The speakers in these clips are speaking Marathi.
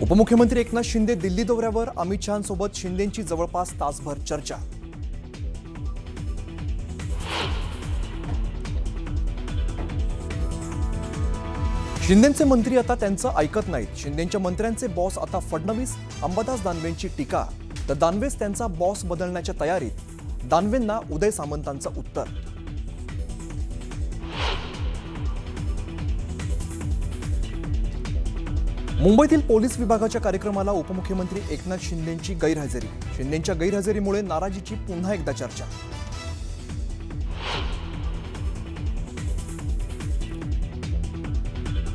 उपमुख्यमंत्री एकनाथ शिंदे दिल्ली दौऱ्यावर, अमित शहांसोबत शिंदेंची जवळपास तासभर चर्चा। शिंदेंचे मंत्री आता त्यांचं ऐकत नाहीत। शिंदेंच्या मंत्र्यांचे बॉस आता फडणवीस। अंबादास दानवेंची टीका, तर दानवेच त्यांचा बॉस बदलण्याच्या तयारीत। दानवेंना उदय सामंतांचं उत्तर। मुंबईतील पोलीस विभागाच्या कार्यक्रमाला उपमुख्यमंत्री एकनाथ शिंदेंची गैरहजेरी। शिंदेंच्या गैरहजेरीमुळे नाराजीची पुन्हा एकदा चर्चा।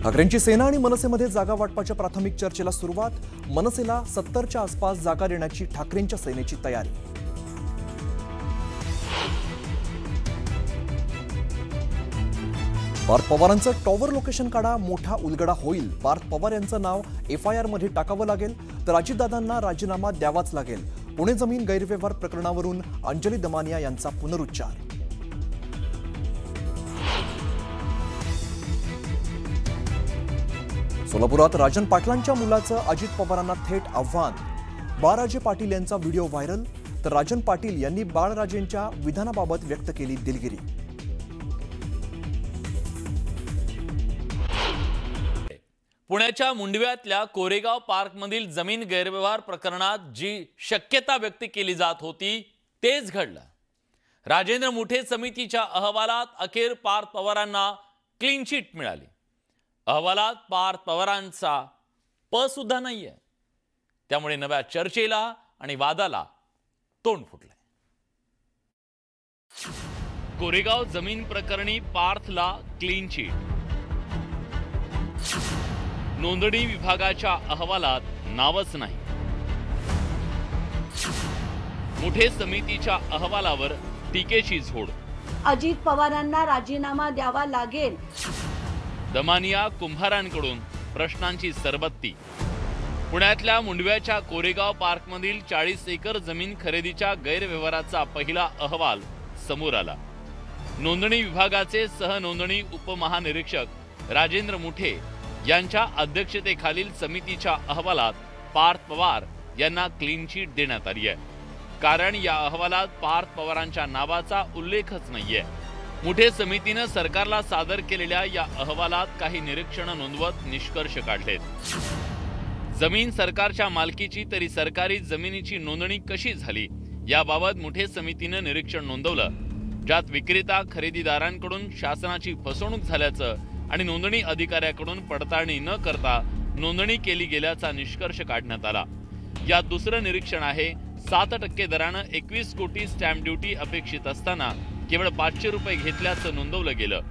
ठाकरेंची सेना आणि मनसेमध्ये जागा वाटपाच्या प्राथमिक चर्चेला सुरुवात। मनसेला 70च्या आसपास जागा देण्याची ठाकरेंच्या सेनेची तयारी। पार्थ पवारांचं टॉवर लोकेशन काढा, मोठा उलगडा होईल। पार्थ पवार यांचं नाव FIR मध्ये टाकावं लागेल, तर अजितदादांना राजीनामा द्यावाच लागेल। पुणे जमीन गैरव्यवहार प्रकरणावरून अंजली दमानिया यांचा पुनरुच्चार। सोलापुरात राजन पाटलांच्या मुलाचं अजित पवारांना थेट आव्हान। बाळराजे पाटील यांचा व्हिडिओ व्हायरल, तर राजन पाटील यांनी बाळराजेंच्या विधानाबाबत व्यक्त केली दिलगिरी। पुण्याच्या मुंडव्यातल्या कोरेगाव पार्कमधील जमीन गैरव्यवहार प्रकरणात जी शक्यता व्यक्त केली जात होती तेच घडलं। राजेंद्र मुठे समितीच्या अहवालात अखेर पार्थ पवारांना क्लीन चिट मिळाली। अहवालात पार्थ पवारांचा प सुद्धा नाहीये, त्यामुळे नव्या चर्चेला आणि वादाला तोंड फुटलंय। कोरेगाव जमीन प्रकरणी पार्थला क्लीन चिट। नोंदणी विभागाच्या अहवालात नावच नाही। मुठे समितीच्या अहवालावर टीकेची झोड। अजित पवारांना राजीनामा द्यावा लागेल। दमानिया कुंभारांकडून प्रश्नांची सरबत्ती। पुण्यातल्या मुंडव्याच्या कोरेगाव पार्कमधील 40 एकर जमीन खरेदीच्या गैरव्यवहाराचा पहिला अहवाल समोर आला। नोंदणी विभागाचे सहनोंदणी उपमहानिरीक्षक राजेंद्र मुठे यांच्या अध्यक्षतेखालील समितीच्या अहवालात पार्थ पवार यांना क्लीन चिट देण्यात आली आहे। कारण या अहवालात पार्थ पवारांच्या नावाचा उल्लेखच नाहीये। मुठे समितीने सरकारला सादर केलेल्या या अहवालात काही निरीक्षणं नोंदवत निष्कर्ष काढलेत। जमीन सरकारच्या मालकीची, तरी सरकारी जमिनीची नोंदणी कशी झाली याबाबत मुठे समितीने निरीक्षण नोंदवलं, ज्यात विक्रेता खरेदीदारांकडून शासनाची फसवणूक झाल्याचं आणि नोंदणी अधिकाऱ्याकडून पडताळणी न करता नोंदणी केली गेल्याचा निष्कर्ष काढण्यात आला। यात दुसरं निरीक्षण आहे, 7% दरानं 21 कोटी स्टॅम्प ड्युटी अपेक्षित असताना केवळ 500 रुपये घेतल्याचं नोंदवलं गेलं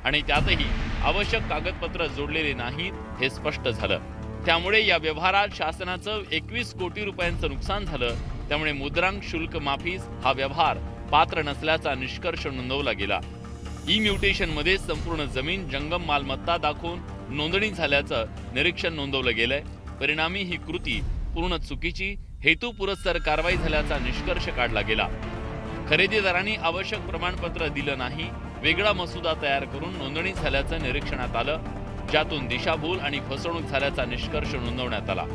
आणि त्यातही आवश्यक कागदपत्र जोडलेले नाहीत हे स्पष्ट झालं। त्यामुळे या व्यवहारात शासनाचं 21 कोटी रुपयांचं नुकसान झालं। त्यामुळे मुद्रांक शुल्क माफीस हा व्यवहार पात्र नसल्याचा निष्कर्ष नोंदवला गेला। ई म्युटेशन मध्ये संपूर्ण जमीन जंगम मालमत्ता दाखवून नोंदणी झाल्याचं निरीक्षण नोंदवलं गेलंय। परिणामी ही कृती पूर्ण चुकीची, हेतुपुरस्सर कारवाई झाल्याचा निष्कर्ष काढला गेला। खरेदीदारांनी आवश्यक प्रमाणपत्र दिलं नाही, वेगळा मसुदा तयार करून नोंदणी झाल्याचं निरीक्षणात आलं, ज्यातून दिशाभूल आणि फसवणूक झाल्याचा निष्कर्ष नोंदवण्यात आला।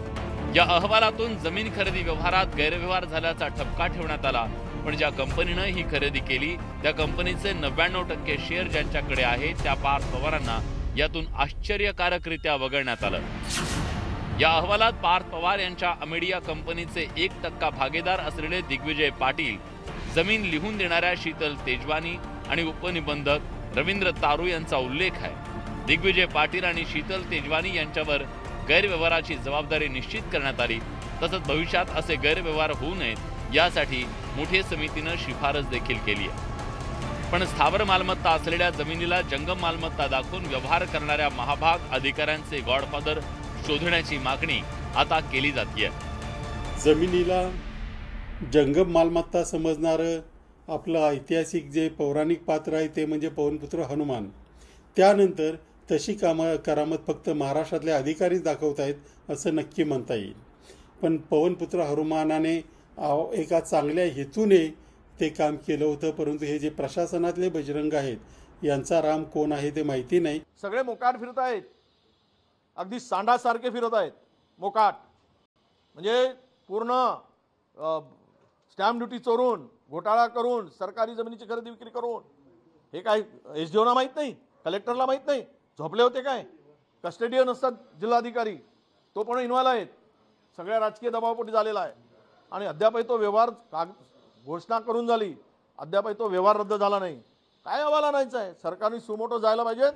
या अहवालातून जमीन खरेदी व्यवहारात गैरव्यवहार झाल्याचा ठपका ठेवण्यात आला, पण ज्या कंपनीनं ही खरेदी केली त्या कंपनीचे 99% शेअर ज्यांच्याकडे आहेत त्या पार्थ पवारांना यातून आश्चर्यकारकरित्या वगळण्यात आलं। या अहवालात पार्थ पवार यांच्या अमेडिया कंपनीचे 1% भागीदार असलेले दिग्विजय पाटील, जमीन लिहून देणाऱ्या शीतल तेजवानी आणि उपनिबंधक रवींद्र तारू यांचा उल्लेख आहे। दिग्विजय पाटील आणि शीतल तेजवानी यांच्यावर गैरव्यवहाराची जबाबदारी निश्चित करण्यात आली। तसंच भविष्यात असे गैरव्यवहार होऊ नयेत यासाठी मुठे समितीने शिफारस देखील केली आहे। पण स्थावर मालमत्ता असलेल्या जमिनीला जंगम मालमत्ता दाखवून व्यवहार करणाऱ्या महाभाग अधिकाऱ्यांचे गॉडफादर शोधण्याची मागणी आता केली जाते। जमिनीला जंगम मालमत्ता समजणारं आपलं ऐतिहासिक जे पौराणिक पात्र आहे ते म्हणजे पवनपुत्र हनुमान। त्यानंतर तशी करामत फक्त महाराष्ट्रातले अधिकारीच दाखवत आहेत असं नक्की म्हणता येईल। पण पवनपुत्र हनुमानाने एका चांगल्या हेतूने ते काम केलं होतं, परंतु हे जे प्रशासनातले बजरंग आहेत यांचा राम कोण आहे ते माहिती नाही। सगळे मोकाट फिरत आहेत, अगदी सांडासारखे फिरत आहेत। मोकाट, म्हणजे पूर्ण स्टॅम्प ड्युटी चोरून, घोटाळा करून, सरकारी जमिनीची खरेदी विक्री करून, हे काय SDOना माहीत नाही, कलेक्टरला माहीत नाही, झोपले होते काय? कस्टडियन असतात जिल्हाधिकारी, तो पण इन्व्हॉल्व आहेत, सगळ्या राजकीय दबावापोटी झालेला आहे आणि अद्यापही तो व्यवहार घोषणा करून झाली, अद्यापही तो व्यवहार रद्द झाला नाही. काय अहवाल आणायचा आहे? सरकारने सुमोटो जायला पाहिजे.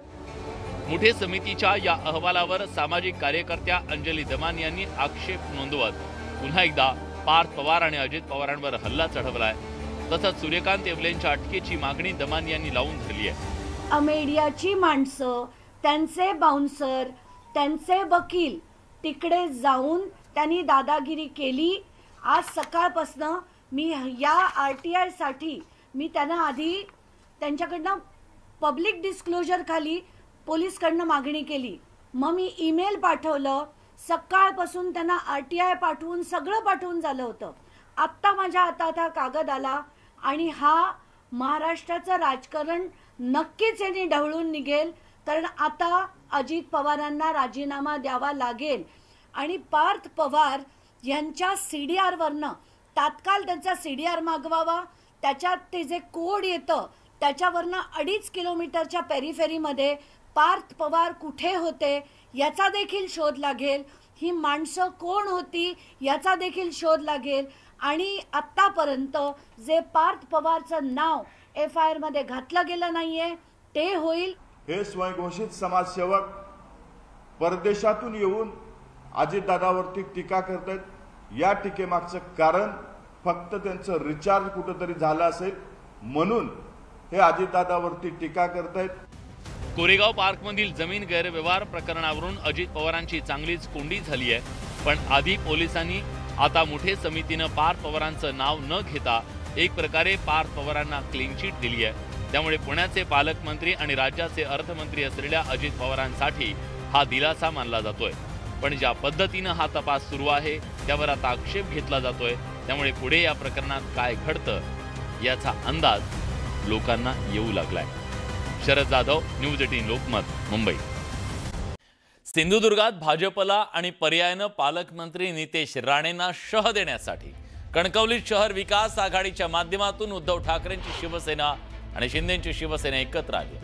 मुठे समितीच्या या अहवालावर सामाजिक कार्यकर्त्या अंजली दमानी यांनी आक्षेप नोंदवत पुन्हा एकदा पार्थ पवार आणि अजित पवारांवर हल्ला चढवलाय. तसंच सूर्यकांत येवलेंच्या अटकेची मागणी दमानी यांनी लावून धरली आहे. मीडियाची माणसं, त्यांचे बाउन्सर, त्यांचे वकील तिकडे जाऊन त्यांनी दादागिरी केली. आज सकाळपासनं मी या RTI साठी मी त्यांना आधी त्यांच्याकडनं पब्लिक डिस्क्लोजर खाली पोलीसकडनं मागणी केली. मग मी ईमेल पाठवलं, सकाळपासून त्यांना RTI पाठवून सगळं पाठवून झालं होतं. आत्ता माझ्या हातात हा कागद आला आणि हा महाराष्ट्राचं राजकारण नक्कीच यांनी ढवळून निघेल. कारण आता अजित पवारांना राजीनामा द्यावा लागेल आणि पार्थ पवार यांच्या CDRवरनं तात्काळ त्यांचा CDR मागवावा. त्याच्यात ते जे कोड येतं त्याच्यावरनं 2.5 किलोमीटरच्या पेरिफेरीमध्ये पार्थ पवार कुठे होते याचा देखील शोध लागेल. ही माणसं कोण होती याचा देखील शोध लागेल आणि आत्तापर्यंत जे पार्थ पवारचं नाव FIR मध्ये घातलं गेलं नाहीये ते होईल. हे स्वयंघोषित समाजसेवक परदेशातून येऊन अजितदादावरती टीका करतात. या टीकेमागचं कारण फक्त त्यांचं रिचार्ज कुठंतरी झालं असेल म्हणून हे अजितदादावरती टीका करतायत. कोरेगाव पार्कमधील जमीन गैरव्यवहार प्रकरणावरून अजित पवारांची चांगलीच कोंडी झाली आहे. पण आधी पोलिसांनी, आता मुठे समितीनं पार्थ पवारांचं नाव न घेता एक प्रकारे पार्थ पवारांना क्लीन चिट दिली आहे. त्यामुळे पुण्याचे पालकमंत्री आणि राज्याचे अर्थमंत्री असलेल्या अजित पवारांसाठी हा दिलासा मानला जातोय. पण ज्या पद्धतीनं हा तपास सुरू आहे त्यावर आता आक्षेप घेतला जातोय. त्यामुळे पुढे या प्रकरणात काय घडतं याचा अंदाज लोकांना येऊ लागलाय. शरद जाधव, न्यूज 18 लोकमत, मुंबई. सिंधुदुर्गात भाजपला आणि पर्यायानं पालकमंत्री नितेश राणेंना शह देण्यासाठी कणकवलीत शहर विकास आघाडीच्या माध्यमातून उद्धव ठाकरेंची शिवसेना आणि शिंदेची शिवसेना एकत्र आली.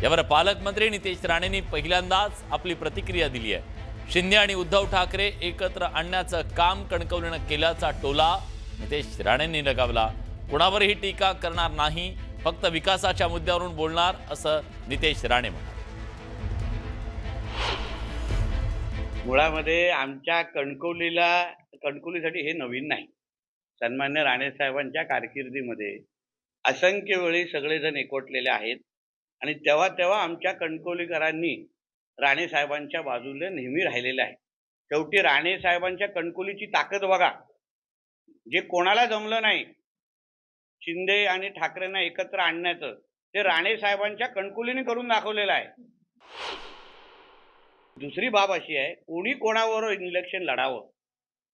यावर पालकमंत्री नितेश राणेंनी पहिल्यांदाच आपली प्रतिक्रिया दिली आहे. शिंदे आणि उद्धव ठाकरे एकत्र आणण्याचं काम कणकवलीनं केल्याचा टोला नितेश राणेंनी लगावला. कोणावरही टीका करणार नाही, फक्त विकासाच्या मुद्द्यावरून बोलणार असं नितेश राणे म्हणाले. मुळामध्ये आमच्या कणकवलीसाठी हे नवीन नाही. सन्मान्य राणे साहेबांच्या कारकिर्दीमध्ये असंख्य वेळी सगळेजण एकवटलेले आहेत आणि तेव्हा तेव्हा आमच्या कणकवलीकरांनी राणे साहेबांच्या बाजूला नेहमी राहिलेले आहे. शेवटी राणे साहेबांच्या कणकवलीची ताकद बघा. जे कोणाला जमलं नाही शिंदे आणि ठाकरेंना एकत्र आणण्याचं, ते राणे साहेबांच्या कणकवलीने करून दाखवलेलं आहे. दुसरी बाब अशी आहे, कोणी कोणावर इलेक्शन लढावं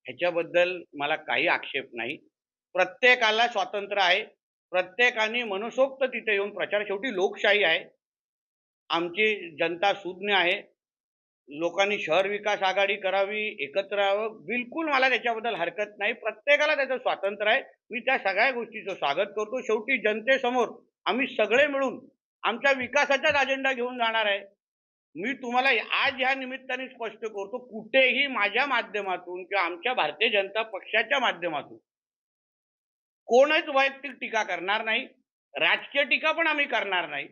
ह्याच्याबद्दल मला काही आक्षेप नाही. प्रत्येकाला स्वातंत्र्य आहे, प्रत्येकाने मनसोक्त तिथे येऊन प्रचार, शेवटी लोकशाही आहे. आमची जनता सुज्ञ आहे. लोकांनी शहर विकास आघाडी करावी, एकत्र यावं, बिलकुल मला त्याच्याबद्दल हरकत नाही. प्रत्येकाला त्याचं स्वातंत्र्य आहे. मी त्या सगळ्या गोष्टीचं स्वागत करतो. शेवटी जनतेसमोर आम्ही सगळे मिळून आमच्या विकासाचाच अजेंडा घेऊन जाणार आहे. मी तुम्हाला आज ह्या निमित्ताने स्पष्ट करतो, कुठेही माझ्या माध्यमातून किंवा आमच्या भारतीय जनता पक्षाच्या माध्यमातून कोणच वैयक्तिक टीका करणार नाही, राजकीय टीका पण आम्ही करणार नाही.